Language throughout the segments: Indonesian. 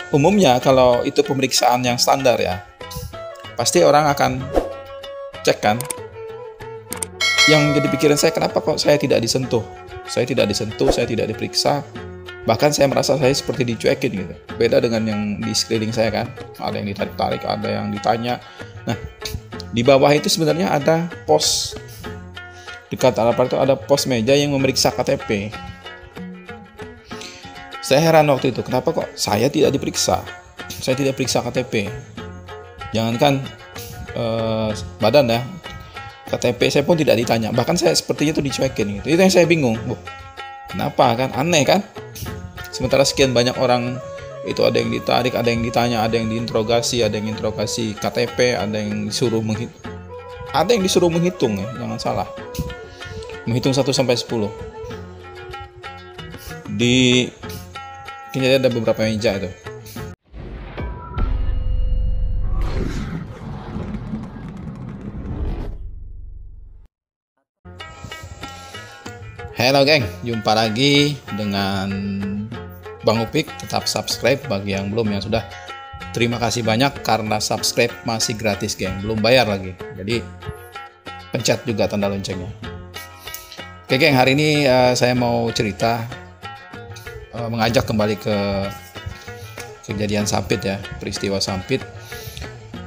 umumnya kalau itu pemeriksaan yang standar ya, pasti orang akan cek kan. Yang jadi pikiran saya, kenapa kok saya tidak disentuh? Saya tidak disentuh, saya tidak diperiksa. Bahkan saya merasa saya seperti dicuekin gitu. Beda dengan yang di sekeliling saya kan. Ada yang ditarik-tarik, ada yang ditanya. Nah, di bawah itu sebenarnya ada pos. Dekat alat itu ada pos meja yang memeriksa KTP. Saya heran waktu itu, kenapa kok saya tidak diperiksa? Saya tidak periksa KTP. Jangankan badan ya, KTP saya pun tidak ditanya. Bahkan saya sepertinya itu dicuekin gitu. Itu yang saya bingung. Kenapa kan? Aneh kan? Sementara sekian banyak orang itu, ada yang ditarik, ada yang ditanya, ada yang diinterogasi, ada yang interogasi KTP, ada yang disuruh menghitung ya, jangan salah. Menghitung 1 sampai 10. Di kini ada beberapa meja itu. Halo geng, jumpa lagi dengan Bang Upik. Tetap subscribe bagi yang belum, yang sudah. Terima kasih banyak karena subscribe masih gratis geng, belum bayar lagi. Jadi pencet juga tanda loncengnya. Oke geng, hari ini saya mau cerita, mengajak kembali ke kejadian Sampit ya, peristiwa Sampit.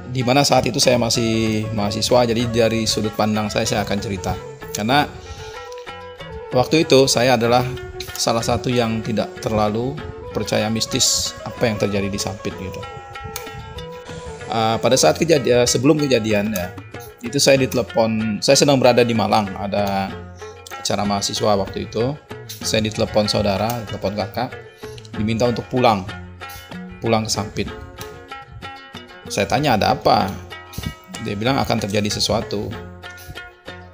Dimana saat itu saya masih mahasiswa, jadi dari sudut pandang saya akan cerita. Karena waktu itu saya adalah salah satu yang tidak terlalu percaya mistis apa yang terjadi di Sampit gitu. Pada saat sebelum kejadian ya, itu saya ditelepon. Saya sedang berada di Malang, ada acara mahasiswa waktu itu. Saya ditelepon saudara, ditelepon kakak, diminta untuk pulang ke Sampit. Saya tanya ada apa? Dia bilang akan terjadi sesuatu,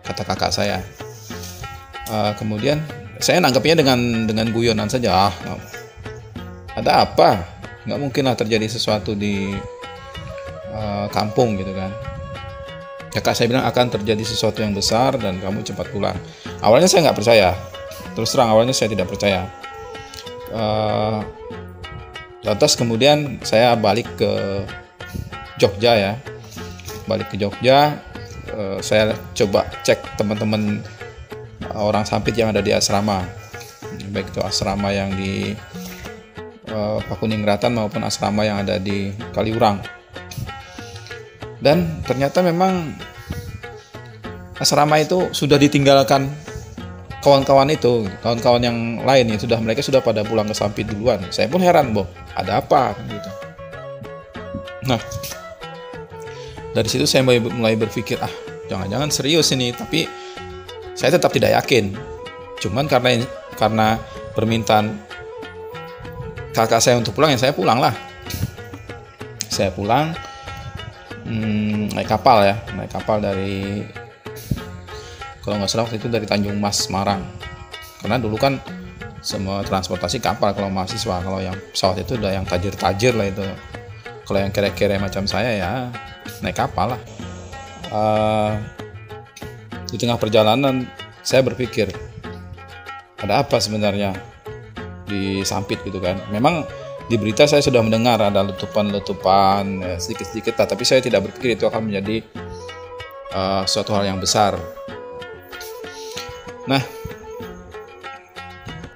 kata kakak saya. Kemudian saya nanggapnya dengan guyonan saja. Ada apa? Nggak mungkin lah terjadi sesuatu di kampung gitu kan. Kakak saya bilang akan terjadi sesuatu yang besar dan kamu cepat pulang. Awalnya saya nggak percaya. Terus terang awalnya saya tidak percaya. Lantas kemudian saya balik ke Jogja ya. Balik ke Jogja, saya coba cek teman-teman orang Sampit yang ada di asrama, baik itu asrama yang di Pakuningratan maupun asrama yang ada di Kaliurang. Dan ternyata memang asrama itu sudah ditinggalkan kawan-kawan yang lain ya, mereka sudah pada pulang ke Sampit duluan. Saya pun heran, ada apa gitu. Nah, dari situ saya mulai berpikir, jangan-jangan serius ini. Tapi saya tetap tidak yakin. Cuman karena permintaan kakak saya untuk pulang, ya saya pulang lah. Saya pulang naik kapal dari, kalau nggak salah waktu itu dari Tanjung Mas Semarang. Karena dulu kan semua transportasi kapal kalau mahasiswa. Kalau yang pesawat itu udah yang tajir-tajir lah itu. Kalau yang kere-kere macam saya ya naik kapal lah. Di tengah perjalanan saya berpikir, ada apa sebenarnya di Sampit gitu kan. Memang di berita saya sudah mendengar ada letupan-letupan ya, sedikit-sedikit lah, tapi saya tidak berpikir itu akan menjadi suatu hal yang besar. Nah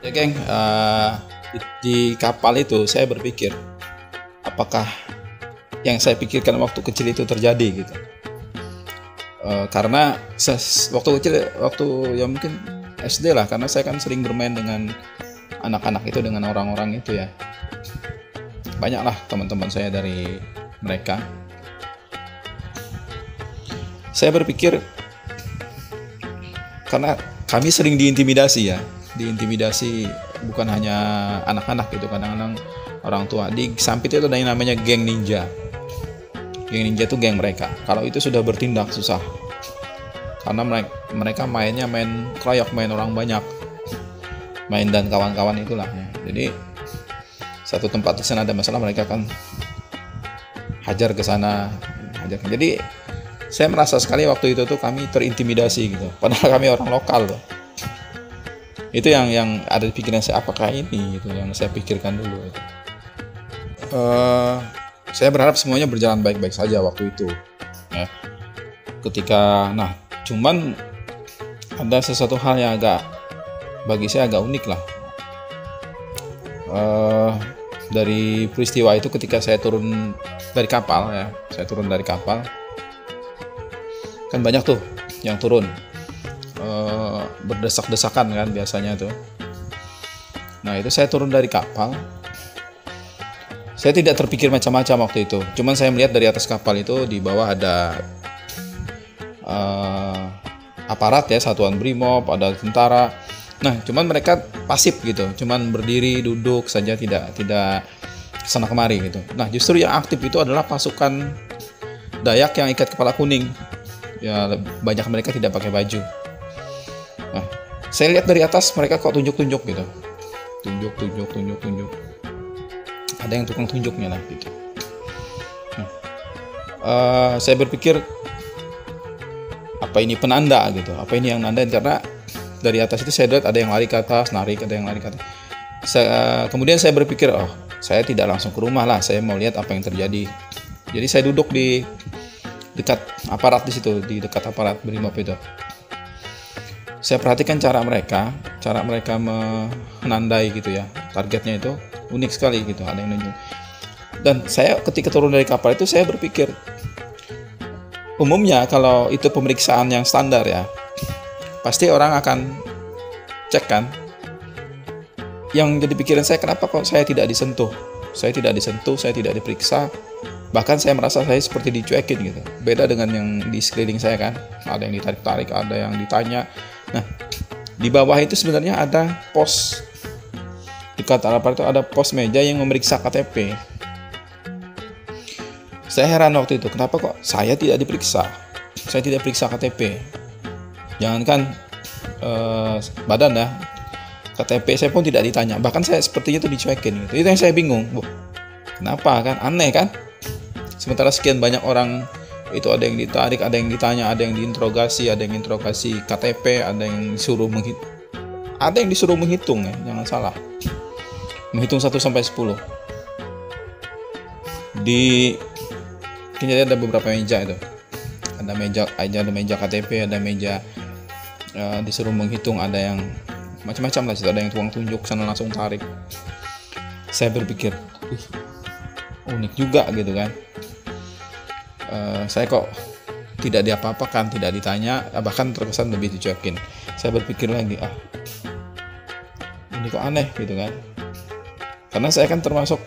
ya geng, di kapal itu saya berpikir, apakah yang saya pikirkan waktu kecil itu terjadi gitu. Karena waktu kecil, waktu ya mungkin SD lah, karena saya kan sering bermain dengan anak-anak itu, dengan orang-orang itu ya. Banyaklah teman-teman saya dari mereka. Saya berpikir, karena kami sering diintimidasi bukan hanya anak-anak gitu, kadang-kadang orang tua. Di Sampit itu ada yang namanya geng ninja. Geng ninja itu geng mereka. Kalau itu sudah bertindak susah. Karena mereka main kroyok, main orang banyak. Main dan kawan-kawan itulah ya. Jadi satu tempat di sana ada masalah, mereka akan hajar ke sana. Jadi saya merasa sekali waktu itu tuh kami terintimidasi gitu. Padahal kami orang lokal loh. Itu yang ada di pikiran saya, apakah ini itu yang saya pikirkan dulu. eh, saya berharap semuanya berjalan baik-baik saja waktu itu ya. Cuman ada sesuatu hal yang bagi saya agak unik lah. Dari peristiwa itu ketika saya turun dari kapal ya, kan banyak tuh yang turun berdesak-desakan kan biasanya tuh. Nah itu saya turun dari kapal, saya tidak terpikir macam-macam waktu itu. Cuman saya melihat dari atas kapal itu di bawah ada aparat ya, satuan brimob, ada tentara. Nah cuman mereka pasif gitu, cuman berdiri duduk saja, tidak kesana kemari gitu. Nah justru yang aktif itu adalah pasukan Dayak yang ikat kepala kuning ya, banyak mereka tidak pakai baju. Nah saya lihat dari atas mereka kok tunjuk-tunjuk gitu, tunjuk, ada yang tukang tunjuknya lah gitu. Nah, saya berpikir apa ini penanda gitu, apa ini yang nandain, karena dari atas itu saya lihat ada yang lari ke atas, narik, ada yang lari ke atas. Kemudian saya berpikir, oh saya tidak langsung ke rumah lah, saya mau lihat apa yang terjadi. Jadi saya duduk di dekat aparat di situ, di dekat aparat brimob itu. Saya perhatikan cara mereka menandai gitu ya, targetnya itu unik sekali gitu, ada yang nunjuk. Dan saya ketika turun dari kapal itu saya berpikir, umumnya kalau itu pemeriksaan yang standar ya, pasti orang akan cek kan. Yang jadi pikiran saya, kenapa kok saya tidak disentuh, saya tidak diperiksa, bahkan saya merasa saya seperti dicuekin gitu. Beda dengan yang di sekeliling saya kan, ada yang ditarik-tarik, ada yang ditanya. Nah di bawah itu sebenarnya ada pos, dekat aparat itu ada pos meja yang memeriksa KTP. Saya heran waktu itu, kenapa kok saya tidak diperiksa, saya tidak periksa KTP. Jangankan badan ya, KTP saya pun tidak ditanya, bahkan saya sepertinya itu dicuekin gitu. Itu yang saya bingung, kenapa kan, aneh kan. Sementara sekian banyak orang itu, ada yang ditarik, ada yang ditanya, ada yang diinterogasi, ada yang interogasi KTP, ada yang disuruh menghitung ya, jangan salah, menghitung 1 sampai 10. Jadi ada beberapa meja itu, ada meja KTP, ada meja disuruh menghitung, ada yang macam-macam lah, ada yang tukang tunjuk sana langsung tarik. Saya berpikir unik juga gitu kan. Saya kok tidak diapa-apakan, tidak ditanya, bahkan terkesan lebih dicuekin. Saya berpikir lagi, ini kok aneh gitu kan. Karena saya kan termasuk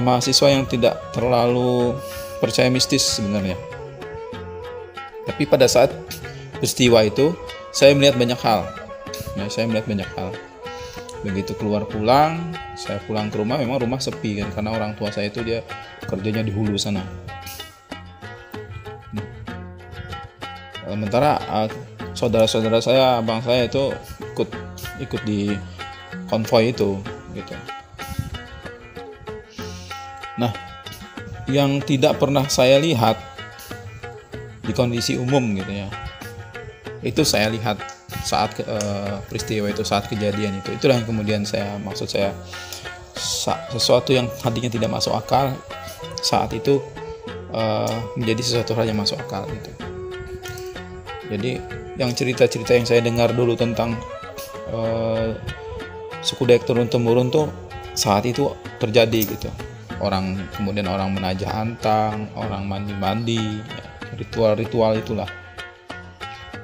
mahasiswa yang tidak terlalu percaya mistis sebenarnya. Tapi pada saat peristiwa itu saya melihat banyak hal. Begitu pulang, saya pulang ke rumah, memang rumah sepi kan, karena orang tua saya itu dia kerjanya di hulu sana. Sementara saudara-saudara saya, abang saya itu ikut di konvoi itu gitu. Nah, yang tidak pernah saya lihat di kondisi umum gitu ya, itu saya lihat saat peristiwa itu, saat kejadian itu. Itulah yang kemudian maksud saya sesuatu yang tadinya tidak masuk akal saat itu menjadi sesuatu hal yang masuk akal gitu. Jadi yang cerita-cerita yang saya dengar dulu tentang suku Dayak turun-temurun tuh saat itu terjadi gitu. Kemudian orang menajah antang, orang mandi-mandi, ya, ritual-ritual itulah.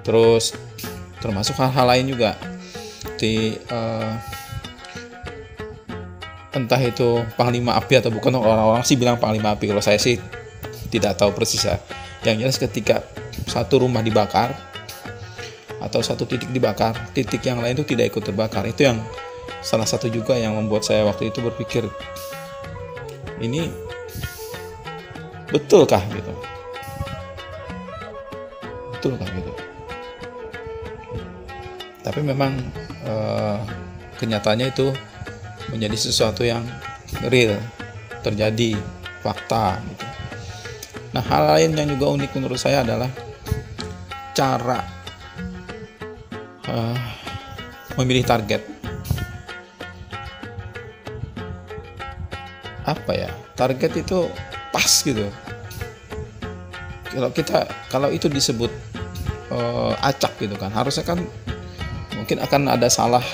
Terus termasuk hal-hal lain juga, entah itu Panglima Api atau bukan, orang-orang sih bilang Panglima Api, kalau saya sih tidak tahu persis ya. Yang jelas ketika satu rumah dibakar atau satu titik dibakar, titik yang lain itu tidak ikut terbakar. Itu yang salah satu juga yang membuat saya waktu itu berpikir, ini betulkah gitu, tapi memang kenyataannya itu menjadi sesuatu yang real, terjadi, fakta gitu. Nah, hal lain yang juga unik menurut saya adalah cara memilih target. apa ya, target itu pas gitu. Kalau itu disebut acak gitu kan, harusnya kan mungkin akan ada salah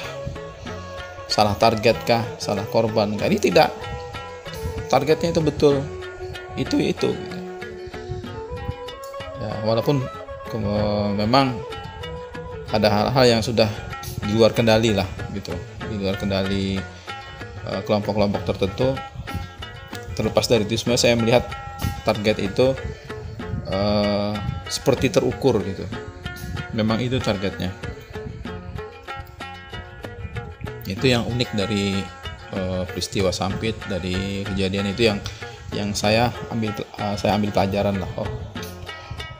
target kah, salah korban kah. Ini tidak, targetnya itu betul itu gitu. Ya, walaupun memang ada hal-hal yang sudah di luar kendali lah gitu, di luar kendali kelompok-kelompok tertentu. Terlepas dari itu semua, saya melihat target itu seperti terukur gitu. Memang itu targetnya. Itu yang unik dari peristiwa Sampit, dari kejadian itu yang saya ambil pelajaran lah. Oh,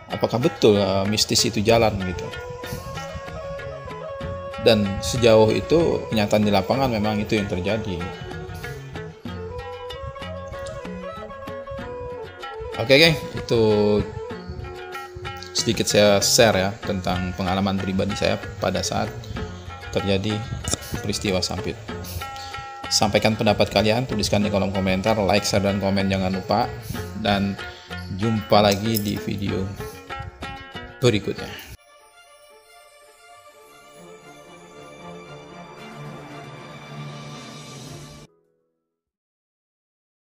apakah betul mistis itu jalan gitu. Dan sejauh itu kenyataan di lapangan memang itu yang terjadi. Oke geng, itu sedikit saya share ya tentang pengalaman pribadi saya pada saat terjadi peristiwa Sampit. Sampaikan pendapat kalian, tuliskan di kolom komentar, like, share, dan komen jangan lupa. Dan jumpa lagi di video berikutnya.